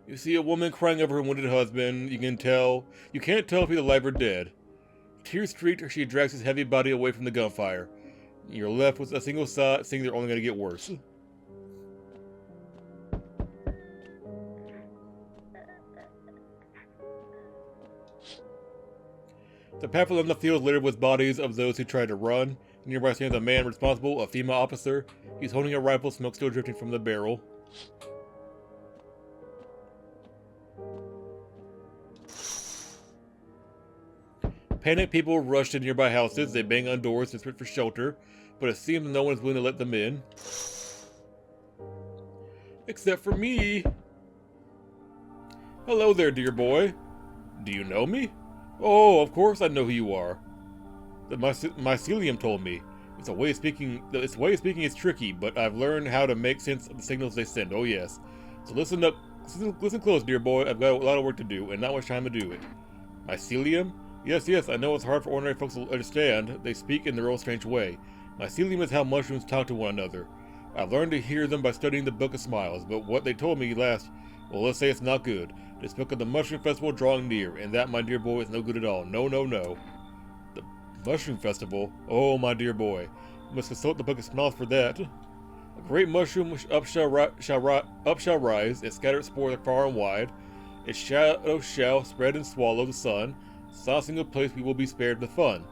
You see a woman crying over her wounded husband. You can't tell if he's alive or dead. Tears streaked, she drags his heavy body away from the gunfire. You're left with a single thought, seeing they're only going to get worse. The path along the field littered with bodies of those who tried to run. Nearby stands a man responsible, a female officer. He's holding a rifle, smoke still drifting from the barrel. Panicked people rush to nearby houses. They bang on doors, desperate for shelter, but it seems no one is willing to let them in. Except for me. Hello there, dear boy. Do you know me? Oh, of course I know who you are. The mycelium told me. Its way of speaking is tricky, but I've learned how to make sense of the signals they send. Oh yes. So listen up. Listen close, dear boy. I've got a lot of work to do, and not much time to do it. Mycelium? Yes, I know it's hard for ordinary folks to understand. They speak in their own strange way. Mycelium is how mushrooms talk to one another. I've learned to hear them by studying the Book of Smiles, but what they told me last, well, let's say it's not good. They spoke of the Mushroom Festival drawing near, and that, my dear boy, is no good at all. No. The Mushroom Festival? Oh, my dear boy. You must consult the Book of Smiles for that. A great mushroom up shall rise, its scattered spores are far and wide. Its shadow shall spread and swallow the sun. It's not a single place we will be spared the fun.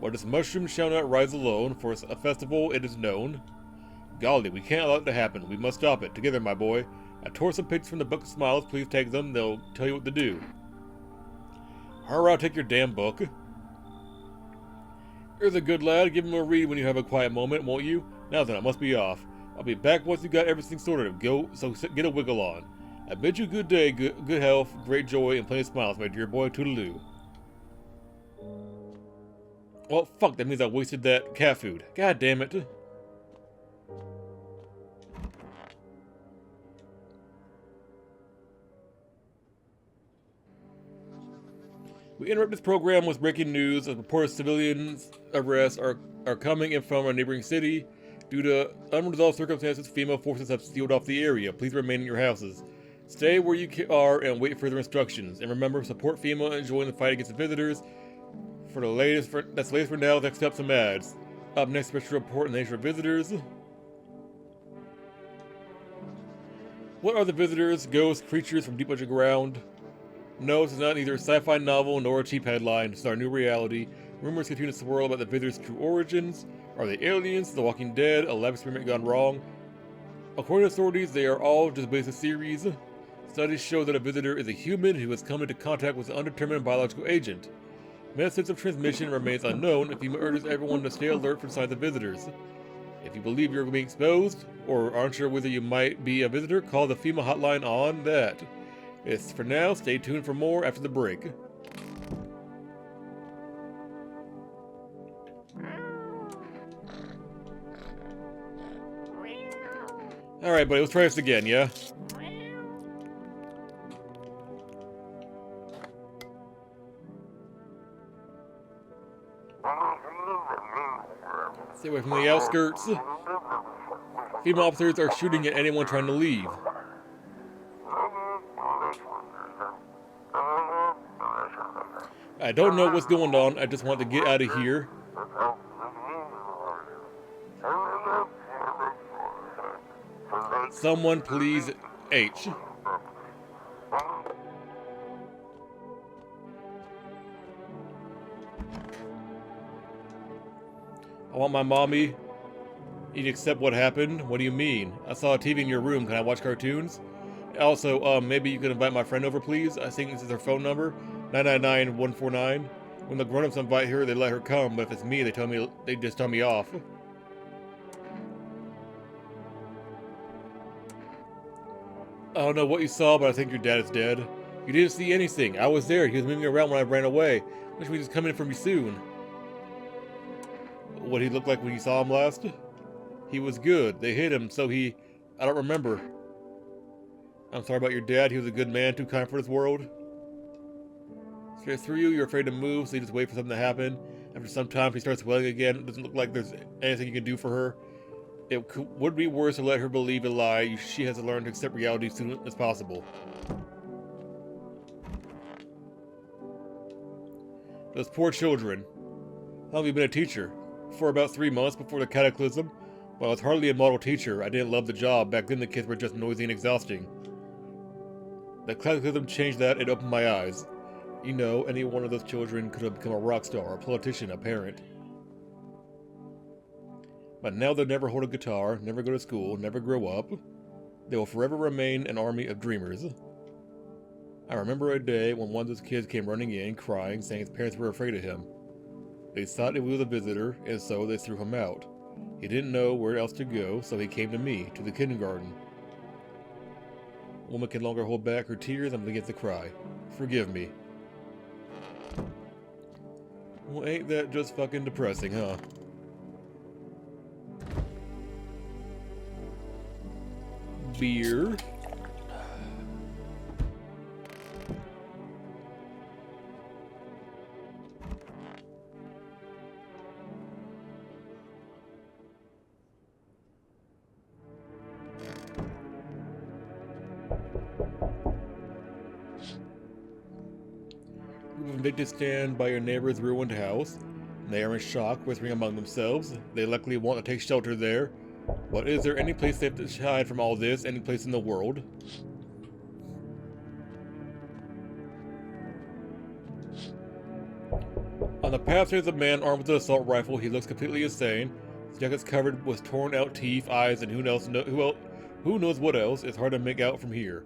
But this mushroom shall not rise alone, for it's a festival it is known. Golly, we can't allow it to happen. We must stop it. Together, my boy. I tore some pictures from the Book of Smiles. Please take them. They'll tell you what to do. Hurrah, take your damn book. Here's a good lad. Give him a read when you have a quiet moment, won't you? Now then, I must be off. I'll be back once you got everything sorted. So get a wiggle on. I bid you good day, good health, great joy, and plenty of smiles, my dear boy. Toodaloo. Well, fuck, that means I wasted that cat food. God damn it. We interrupt this program with breaking news. A reported civilians arrests are coming in from a neighboring city. Due to unresolved circumstances, female forces have sealed off the area. Please remain in your houses. Stay where you are and wait for further instructions. And remember, support FEMA and join the fight against the visitors. That's the latest for now. Next up, some ads. Up next, special report on the nature of visitors. What are the visitors? Ghosts, creatures from deep underground? No, this is not either a sci-fi novel nor a cheap headline. It's our new reality. Rumors continue to swirl about the visitors' true origins. Are they aliens, The Walking Dead, a lab experiment gone wrong? According to authorities, they are all just basic theories. Studies show that a visitor is a human who has come into contact with an undetermined biological agent. Methods of transmission remains unknown, and FEMA urges everyone to stay alert for signs of visitors. If you believe you're being exposed, or aren't sure whether you might be a visitor, call the FEMA hotline on that. It's for now. Stay tuned for more after the break. Alright, buddy, let's try this again, yeah? Stay away from the outskirts. Female officers are shooting at anyone trying to leave. I don't know what's going on. I just want to get out of here. Someone please H. I want my mommy. You'd accept what happened? What do you mean? I saw a TV in your room. Can I watch cartoons? Also, maybe you could invite my friend over, please? I think this is her phone number. 999-149. When the grown-ups invite her, they let her come, but if it's me, they just tell me off. I don't know what you saw, but I think your dad is dead. You didn't see anything. I was there. He was moving around when I ran away. Which means he's coming for me soon. What did he look like when you saw him last? He was good. They hit him, so I don't remember. I'm sorry about your dad. He was a good man, too kind for this world. Straight through you, you're afraid to move, so you just wait for something to happen. After some time, she starts wailing again. It doesn't look like there's anything you can do for her. It would be worse to let her believe a lie. She has to learn to accept reality as soon as possible. Those poor children. How long have you been a teacher? For about 3 months before the cataclysm. While I was hardly a model teacher, I didn't love the job. Back then the kids were just noisy and exhausting. The cataclysm changed that and opened my eyes. You know, any one of those children could have become a rock star, a politician, a parent. But now they'll never hold a guitar, never go to school, never grow up. They will forever remain an army of dreamers. I remember a day when one of those kids came running in, crying, saying his parents were afraid of him. They thought he was a visitor, and so they threw him out. He didn't know where else to go, so he came to me, to the kindergarten. A woman can no longer hold back her tears and begins to cry. Forgive me. Well, ain't that just fucking depressing, huh? Beer. They stand by your neighbor's ruined house. They are in shock, whispering among themselves. They likely want to take shelter there. But is there any place safe to hide from all this? Any place in the world? On the path there's a man armed with an assault rifle. He looks completely insane. His jacket's covered with torn out teeth, eyes, and who knows what else. It's hard to make out from here.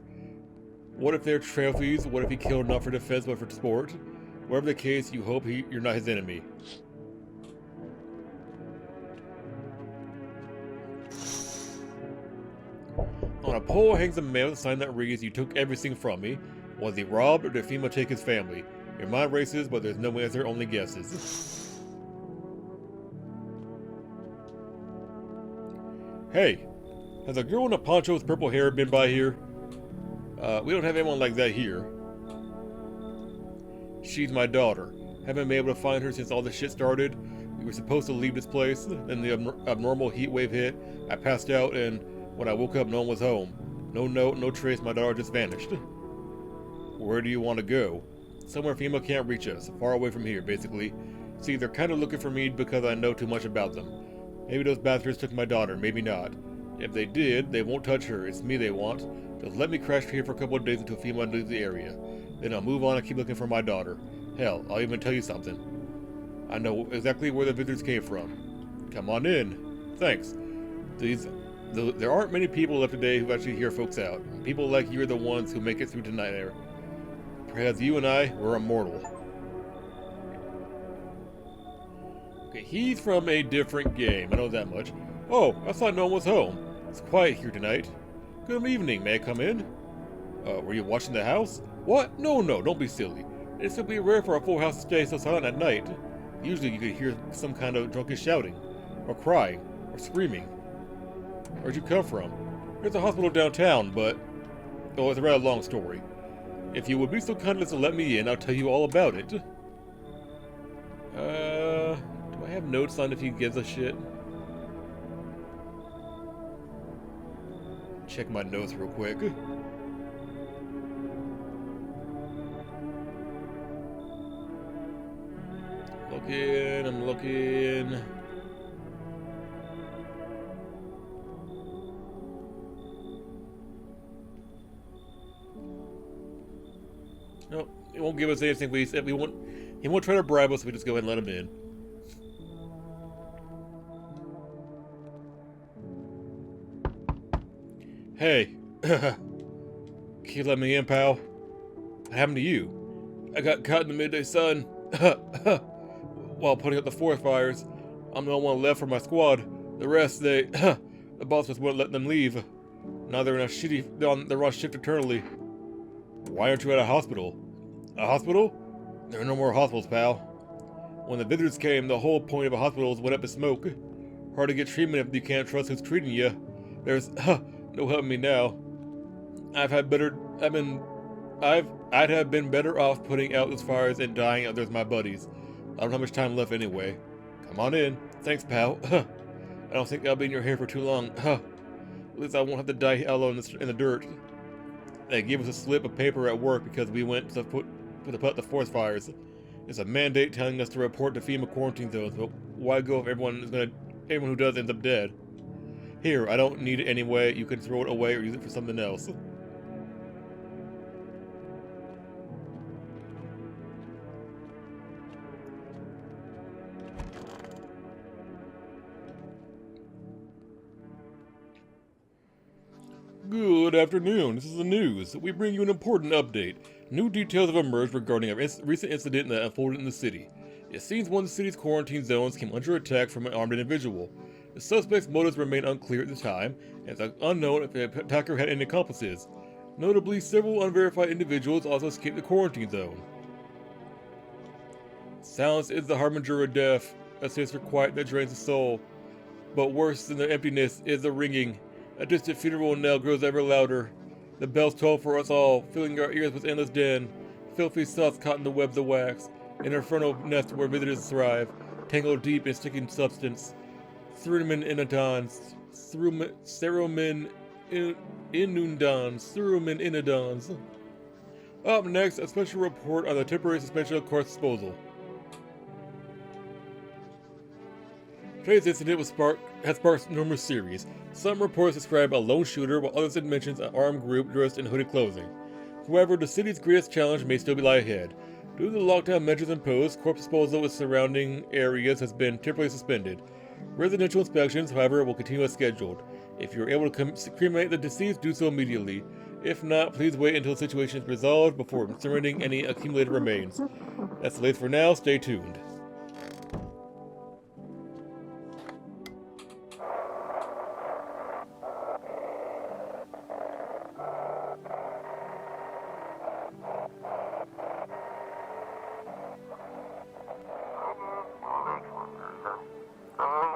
What if they're trophies? What if he killed not for defense but for sport? Whatever the case, you hope you're not his enemy. On a pole hangs a man with a sign that reads, "You took everything from me." Was he robbed, or did FEMA take his family? Your mind races, but there's no answer, only guesses. Hey, has a girl in a poncho with purple hair been by here? We don't have anyone like that here. She's my daughter. Haven't been able to find her since all this shit started. We were supposed to leave this place, then the abnormal heat wave hit. I passed out, and when I woke up, no one was home. No note, no trace, my daughter just vanished. Where do you want to go? Somewhere FEMA can't reach us, far away from here, basically. See, they're kind of looking for me because I know too much about them. Maybe those bastards took my daughter, maybe not. If they did, they won't touch her. It's me they want. Just let me crash here for a couple of days until FEMA leaves the area. Then I'll move on and keep looking for my daughter. Hell, I'll even tell you something. I know exactly where the visitors came from. Come on in. Thanks. There aren't many people left today who actually hear folks out. People like you are the ones who make it through tonight there. Perhaps you and I were immortal. Okay, he's from a different game, I know that much. Oh, I thought no one was home. It's quiet here tonight. Good evening, may I come in? Were you watching the house? What? No, don't be silly. It's simply rare for a full house to stay so silent at night. Usually you could hear some kind of drunken shouting, or crying, or screaming. Where'd you come from? There's a hospital downtown, but... oh, it's a rather long story. If you would be so kind as to let me in, I'll tell you all about it. Do I have notes on if he gives a shit? Check my notes real quick. I'm looking. No, he won't give us anything. He won't try to bribe us. We just go ahead and let him in. Hey, can you let me in, pal? What happened to you? I got caught in the midday sun while putting out the forest fires. I'm the only one left for my squad. The rest, the boss just wouldn't let them leave. Now they're on shift eternally. Why aren't you at a hospital? A hospital? There are no more hospitals, pal. When the visitors came, the whole point of a hospital went up in smoke. Hard to get treatment if you can't trust who's treating you. There's no helping me now. I'd have been better off putting out those fires and dying out there with my buddies. I don't have much time left anyway. Come on in. Thanks, pal. I don't think I'll be in your hair for too long. At least I won't have to die alone in the dirt. They gave us a slip of paper at work because we went to put out the forest fires. It's a mandate telling us to report to FEMA quarantine zones, but why go if everyone who does ends up dead? Here, I don't need it anyway. You can throw it away or use it for something else. Good afternoon. This is the news. We bring you an important update. New details have emerged regarding a recent incident that unfolded in the city. It seems one of the city's quarantine zones came under attack from an armed individual. The suspect's motives remain unclear at the time, and it's unknown if the attacker had any accomplices. Notably, several unverified individuals also escaped the quarantine zone. Silence is the harbinger of death, a sinister quiet that drains the soul. But worse than the emptiness is the ringing. A distant funeral knell grows ever louder. The bells toll for us all, filling our ears with endless din. Filthy sauce caught in the webs of wax, an infernal nest where visitors thrive, tangled deep in sticking substance. Cerumen inundans, cerumen inundans. Up next, a special report on the temporary suspension of corpse disposal. Today's incident has sparked numerous theories. Some reports describe a lone shooter, while others had mentioned an armed group dressed in hooded clothing. However, the city's greatest challenge may still lie ahead. Due to the lockdown measures imposed, corpse disposal in surrounding areas has been temporarily suspended. Residential inspections, however, will continue as scheduled. If you are able to cremate the deceased, do so immediately. If not, please wait until the situation is resolved before surrendering any accumulated remains. That's the latest for now. Stay tuned.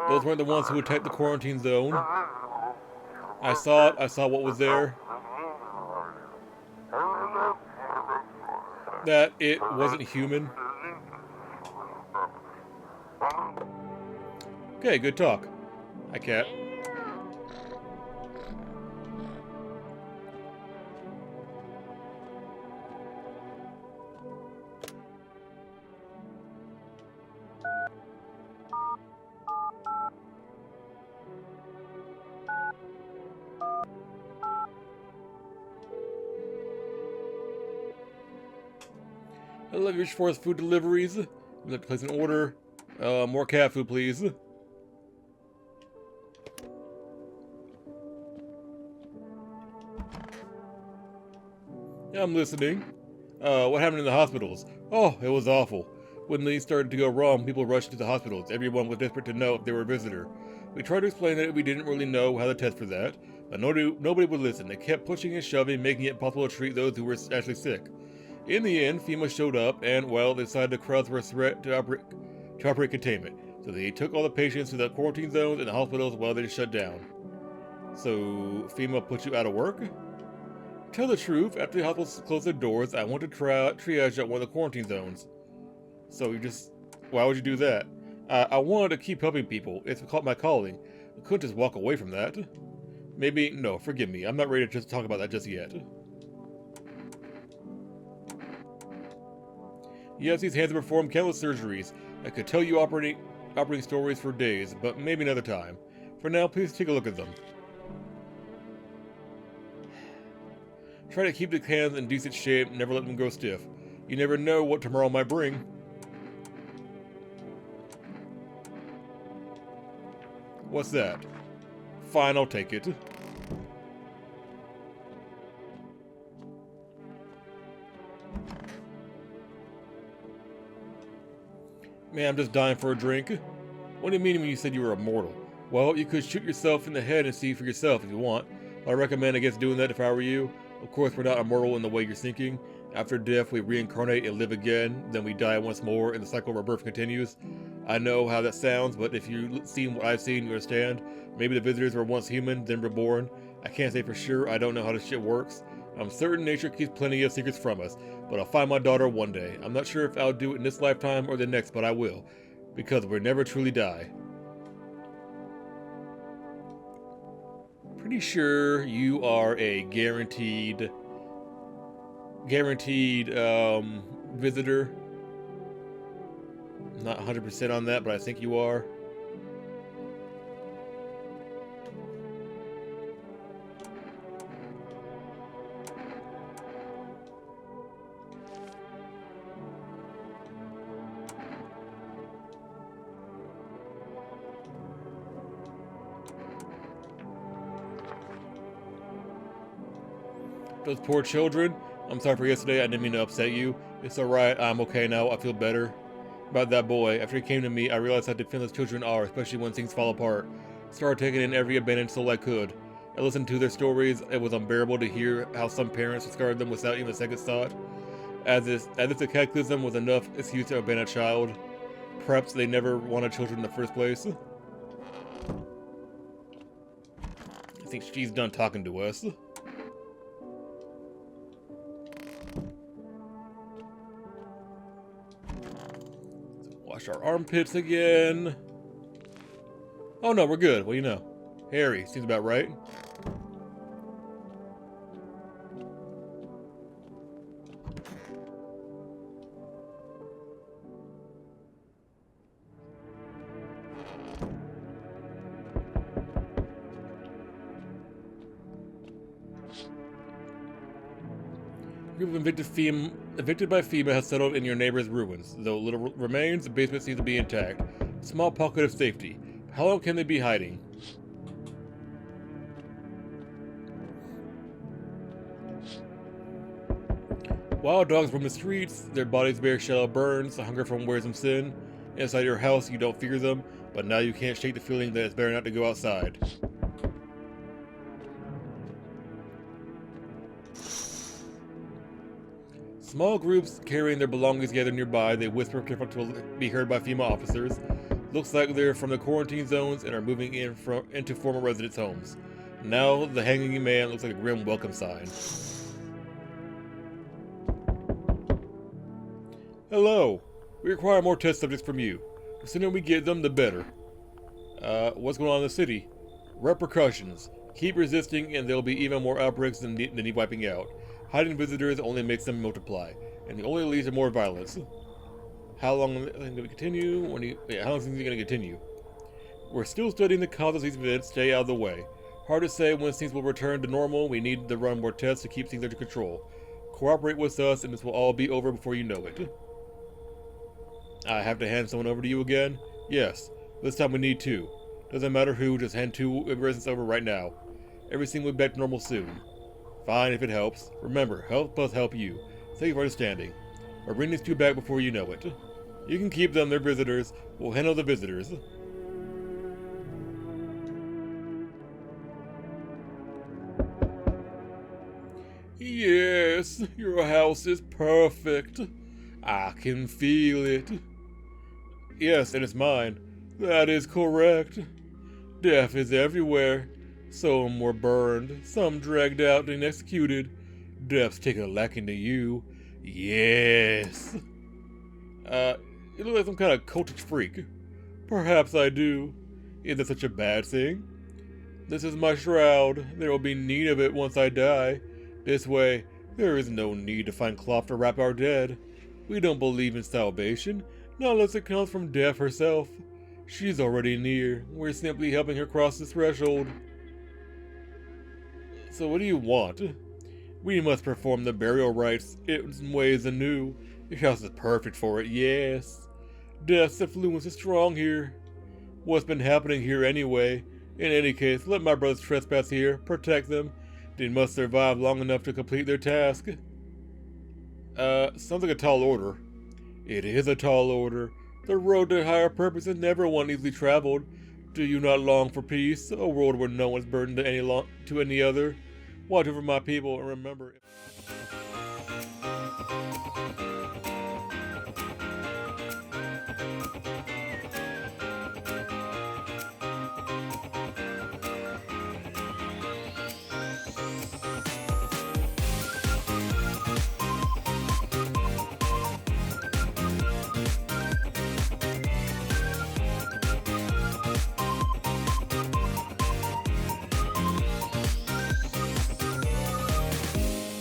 Those weren't the ones who attacked the quarantine zone. I saw it. I saw what was there. That it wasn't human. Okay, good talk. Hi, cat. I love your forced food deliveries. I'd like to place an order. More cat food, please. Yeah, I'm listening. What happened in the hospitals? Oh, it was awful. When things started to go wrong, people rushed to the hospitals. Everyone was desperate to know if they were a visitor. We tried to explain that we didn't really know how to test for that, but nobody would listen. They kept pushing and shoving, making it impossible to treat those who were actually sick. In the end, FEMA showed up, and, well, they decided the crowds were a threat to operate containment. So they took all the patients to the quarantine zones and the hospitals while they shut down. So, FEMA put you out of work? Tell the truth, after the hospitals closed their doors, I went to triage at one of the quarantine zones. So why would you do that? I wanted to keep helping people. It's my calling. I couldn't just walk away from that. No, forgive me. I'm not ready to just talk about that just yet. Yes, these hands have performed countless surgeries. I could tell you operating stories for days, but maybe another time. For now, please take a look at them. Try to keep the hands in decent shape, never let them grow stiff. You never know what tomorrow might bring. What's that? Fine, I'll take it. Man, I'm just dying for a drink. What do you mean when you said you were immortal? Well, you could shoot yourself in the head and see for yourself if you want. I recommend against doing that if I were you. Of course, we're not immortal in the way you're thinking. After death, we reincarnate and live again, then we die once more, and the cycle of our birth continues. I know how that sounds, but if you've seen what I've seen, you understand. Maybe the visitors were once human, then reborn. I can't say for sure, I don't know how this shit works. I'm certain nature keeps plenty of secrets from us, but I'll find my daughter one day. I'm not sure if I'll do it in this lifetime or the next, but I will. Because we'll never truly die. Pretty sure you are a guaranteed visitor. Not 100% on that, but I think you are. Those poor children. I'm sorry for yesterday. I didn't mean to upset you. It's alright. I'm okay now. I feel better. About that boy. After he came to me, I realized how defenseless children are, especially when things fall apart. Started taking in every abandoned soul I could. I listened to their stories. It was unbearable to hear how some parents discarded them without even a second thought. As if the cataclysm was enough excuse to abandon a child. Perhaps they never wanted children in the first place. I think she's done talking to us. Wash our armpits again. Oh no, we're good. What do you know? Harry, seems about right. A group of evicted by FEMA has settled in your neighbor's ruins. Though little remains, the basement seems to be intact. A small pocket of safety. How long can they be hiding? Wild dogs roam the streets, their bodies bear shallow burns, the hunger from wearisome sin. Inside your house, you don't fear them, but now you can't shake the feeling that it's better not to go outside. Small groups carrying their belongings gather nearby. They whisper careful to be heard by FEMA officers. Looks like they're from the quarantine zones and are moving into former residents' homes. Now, the hanging man looks like a grim welcome sign. Hello. We require more test subjects from you. The sooner we get them, the better. What's going on in the city? Repercussions. Keep resisting and there'll be even more outbreaks than need wiping out. Hiding visitors only makes them multiply, and it only leads to more violence. How long is it going to continue? How long is it going to continue? We're still studying the causes of these events. Stay out of the way. Hard to say when things will return to normal. We need to run more tests to keep things under control. Cooperate with us, and this will all be over before you know it. I have to hand someone over to you again? Yes. This time we need two. Doesn't matter who, just hand two residents over right now. Everything will be back to normal soon. Fine if it helps. Remember, help us help you. Thank you for understanding. I'll bring these two back before you know it. You can keep them, they're visitors. We'll handle the visitors. Yes, your house is perfect. I can feel it. Yes, and it's mine. That is correct. Death is everywhere. Some were burned, some dragged out and executed. Death's taken a liking to you. Yes. You look like some kind of cultish freak. Perhaps I do. Is that such a bad thing? This is my shroud. There will be need of it once I die. This way, there is no need to find cloth to wrap our dead. We don't believe in salvation, not unless it comes from death herself. She's already near. We're simply helping her cross the threshold. So what do you want? We must perform the burial rites in ways anew. Your house is perfect for it, yes. Death's influence is strong here. What's been happening here anyway? In any case, let my brothers trespass here, protect them. They must survive long enough to complete their task. Sounds like a tall order. It is a tall order. The road to higher purpose is never one easily traveled. Do you not long for peace, a world where no one's burdened to any other? Watch over my people and remember...